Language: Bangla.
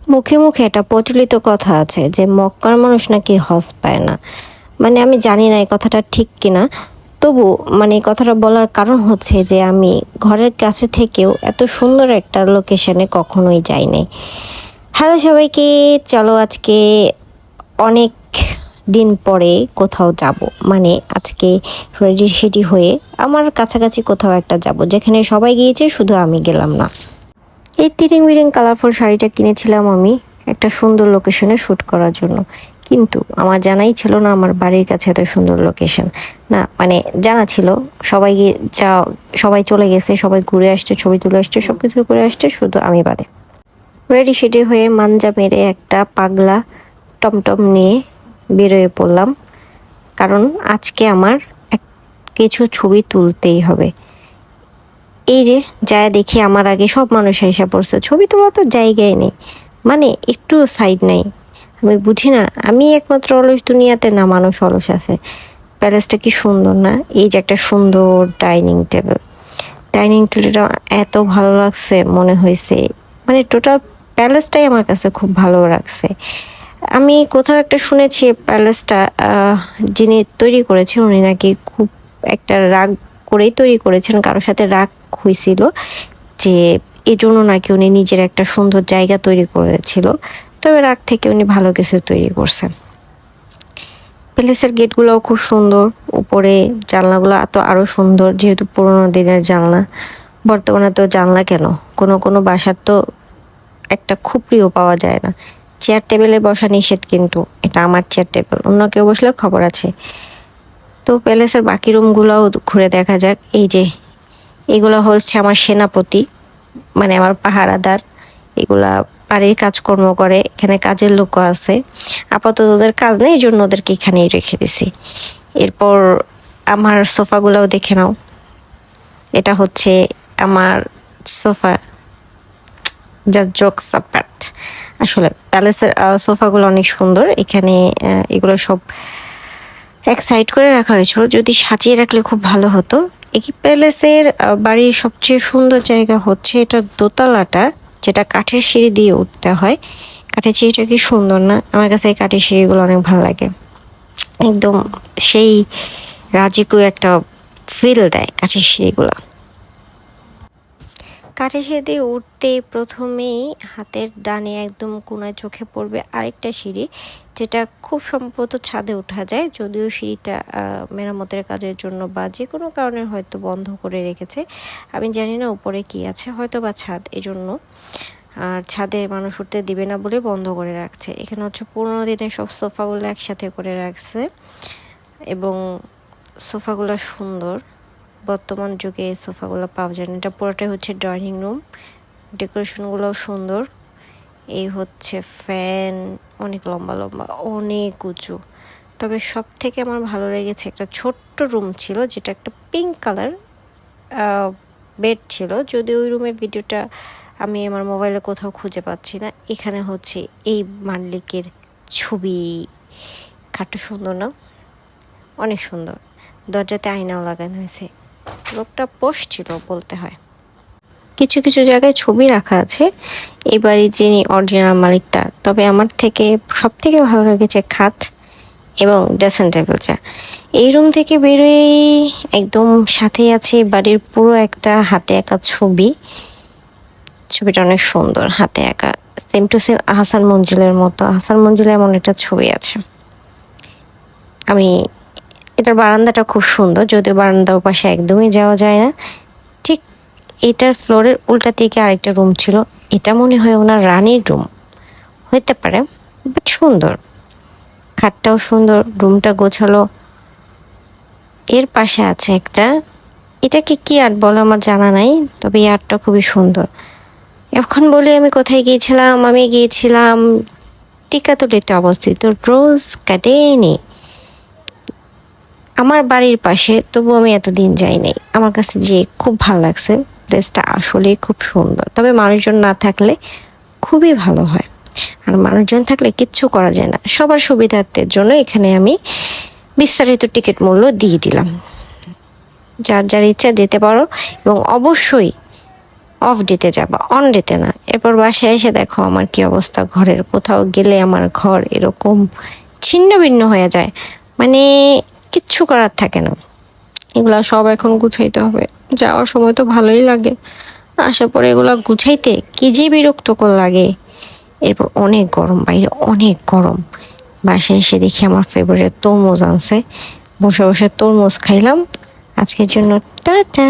মুখে মুখে একটা প্রচলিত কথা আছে যে মক্কার মানুষ নাকি হজ পায় না। মানে আমি জানি না এই কথাটা ঠিক কিনা, তবু মানে এই কথাটা বলার কারণ হচ্ছে যে আমি ঘরের কাছে থেকেও এত সুন্দর একটা লোকেশনে কখনোই যাই নাই। হ্যালো সবাইকে, চলো আজকে অনেক দিন পরে কোথাও যাব। মানে আজকে রেডি সেডি হয়ে আমার কাছাকাছি কোথাও একটা যাব, যেখানে সবাই গিয়েছে শুধু আমি গেলাম না। এই তিরিং বিরিং কালারফুল শাড়িটা কিনেছিলাম আমি একটা সুন্দর লোকেশনে শ্যুট করার জন্য, কিন্তু আমার জানাই ছিল না আমার বাড়ির কাছে এত সুন্দর লোকেশন। না মানে জানা ছিল, সবাই যা সবাই চলে গেছে, সবাই ঘুরে আসছে, ছবি তুলে আসছে, সব কিছু করে আসছে, শুধু আমি বাদে। রেডি সেডি হয়ে মাঞ্জা মেরে একটা পাগলা টমটম নিয়ে বেরোয় পড়লাম, কারণ আজকে আমার এক কিছু ছবি তুলতেই হবে। এই যে যায় দেখি আমার আগে সব মানুষ এসে পড়ছে, ছবি তোলার তো জায়গায় নেই, মানে একটু সাইড নেই। আমি বুঝি না আমি একমাত্র অলস দুনিয়াতে, না মানুষ অলস আছে। প্যালেসটা কি সুন্দর না! এই যে একটা সুন্দর ডাইনিং টেবিল, ডাইনিং টেবিলটা এত ভালো লাগছে, মনে হয়েছে মানে টোটাল প্যালেসটাই আমার কাছে খুব ভালো লাগছে। আমি কোথাও একটা শুনেছি প্যালেসটা যিনি তৈরি করেছেন উনি নাকি খুব একটা রাগ করেই তৈরি করেছেন, কারোর সাথে রাগ হয়েছিল, যে এই জন্য নাকি উনি নিজের একটা সুন্দর জায়গা তৈরি করেছিল। তবে রাগ থেকে উনি ভালো কিছু তৈরি করছেন। প্যালেসের গেটগুলোও খুব সুন্দর, উপরে জানলাগুলো এত আরো সুন্দর, যেহেতু পুরোনো দিনের জানলা। বর্তমানে তো জানলা কেন, কোনো কোনো বাসার তো একটা খুপড়িও পাওয়া যায় না। চেয়ার টেবিলে বসা নিষেধ, কিন্তু এটা আমার চেয়ার টেবিল, অন্য কেউ বসলে খবর আছে। তো প্যালেসের বাকি রুমগুলোও ঘুরে দেখা যাক। এই যে এগুলো হচ্ছে আমার সেনাপতি, মানে আমার পাহারাদার। এগুলা বাড়ির কাজকর্ম করে, এখানে কাজের লোকও আছে। আপাতত ওদের কাজ নেই, এই জন্য ওদেরকে এখানেই রেখে দিছি। এরপর আমার সোফাগুলোও দেখে নাও। এটা হচ্ছে আমার সোফা, যা জোকস অ্যাপার্ট। আসলে প্যালেসের সোফাগুলো অনেক সুন্দর। এখানে এগুলো সব এক সাইড করে রাখা হয়েছিল, যদি সাজিয়ে রাখলে খুব ভালো হতো। এই প্যালেসের বাড়ির সবচেয়ে সুন্দর জায়গা হচ্ছে এটা দোতলাটা, যেটা কাঠের সিঁড়ি দিয়ে উঠতে হয়। কাঠের সিঁড়িটা কি সুন্দর না! আমার কাছে এই কাঠের সিঁড়িগুলো অনেক ভালো লাগে, একদম সেই রাজকীয় একটা ফিল দেয় কাঠের সিঁড়িগুলো। কাঠের সিঁড়ি দিয়ে উঠতেই প্রথমেই হাতের ডানে একদম কোনায় চোখে পড়বে আরেকটা সিঁড়ি, যেটা খুব সম্ভবত ছাদে ওঠা যায়, যদিও সিঁড়িটা মেরামতের কাজের জন্য বা যে কোনো কারণে হয়তো বন্ধ করে রেখেছে। আমি জানি না উপরে কি আছে, হয়তো বা ছাদ, এজন্য। আর ছাদে মানুষ উঠতে দিবে না বলে বন্ধ করে রাখছে। এখানে হচ্ছে পুরোনো দিনের সব সোফাগুলো একসাথে করে রাখছে, এবং সোফাগুলো সুন্দর। বর্তমান যুগে এই সোফাগুলো পাওয়া যায় না। এটা পুরোটাই হচ্ছে ডাইনিং রুম, ডেকোরেশনগুলোও সুন্দর। এই হচ্ছে ফ্যান, অনেক লম্বা লম্বা, অনেক উঁচু। তবে সব থেকে আমার ভালো লেগেছে একটা ছোট্ট রুম ছিল, যেটা একটা পিঙ্ক কালার বেড ছিল, যদিও ওই রুমের ভিডিওটা আমি আমার মোবাইলে কোথাও খুঁজে পাচ্ছি না। এখানে হচ্ছে এই মালিকের ছবি। খাটটা সুন্দর না? অনেক সুন্দর। দরজাতে আয়নাও লাগানো হয়েছে। লোকটা পোষ ছিল বলতে হয়। কিছু কিছু জায়গায় ছবি রাখা আছে এই বাড়ির যিনি অরিজিনাল মালিক তার। তবে আমার থেকে সব থেকে ভালো লেগেছে খাট এবং ড্রেসিং টেবিলটা। এই রুম থেকে বেরোয় একদম সাথেই আছে বাড়ির পুরো একটা হাতে আঁকা ছবি। ছবিটা অনেক সুন্দর, হাতে আঁকা, সেম টু সেম হাসান মঞ্জিলের মতো। হাসান মঞ্জিলে এমন একটা ছবি আছে। আমি এটার বারান্দাটা খুব সুন্দর, যদিও বারান্দার পাশে একদমই যাওয়া যায় না। ঠিক এটার ফ্লোরের উল্টা দিকে আরেকটা রুম ছিল, এটা মনে হয় ওনার রানীর রুম হইতে পারে, বাট সুন্দর। খাটটাও সুন্দর, রুমটা গোছালো। এর পাশে আছে একটা, এটাকে কি আর্ট বলে আমার জানা নাই, তবে এই আর্টটা খুবই সুন্দর। এখন বলি আমি কোথায় গিয়েছিলাম, আমি গিয়েছিলাম টিকাতলিতে অবস্থিত রোজ গার্ডেনে, আমার বাড়ির পাশে। তবু আমি এতদিন যাই নাই, আমার কাছে যে খুব ভালো লাগছে। প্লেসটা আসলেই খুব সুন্দর, তবে মানুষজন না থাকলে খুবই ভালো হয়। আর মানুষজন থাকলে কিচ্ছু করা যায় না। সবার সুবিধার্থের জন্য এখানে আমি বিস্তারিত টিকিট মূল্য দিয়ে দিলাম, যার যার ইচ্ছা যেতে পারো। এবং অবশ্যই অফ ডেতে যাবা, অন ডেতে না। এরপর বাসায় এসে দেখো আমার কি অবস্থা ঘরের। কোথাও গেলে আমার ঘর এরকম ছিন্ন ভিন্ন হয়ে যায়, মানে কিচ্ছু করার থাকে না। এগুলা সব এখন গুছাইতে হবে। যাওয়ার সময় তো ভালোই লাগে, আসার পরে এগুলা গুছাইতে কি যে বিরক্তকর লাগে। এরপর অনেক গরম, বাইরে অনেক গরম। বাসায় এসে দেখি আমার ফেভারিট তরমুজ আনছে, বসে বসে তরমুজ খাইলাম। আজকের জন্য টাটা।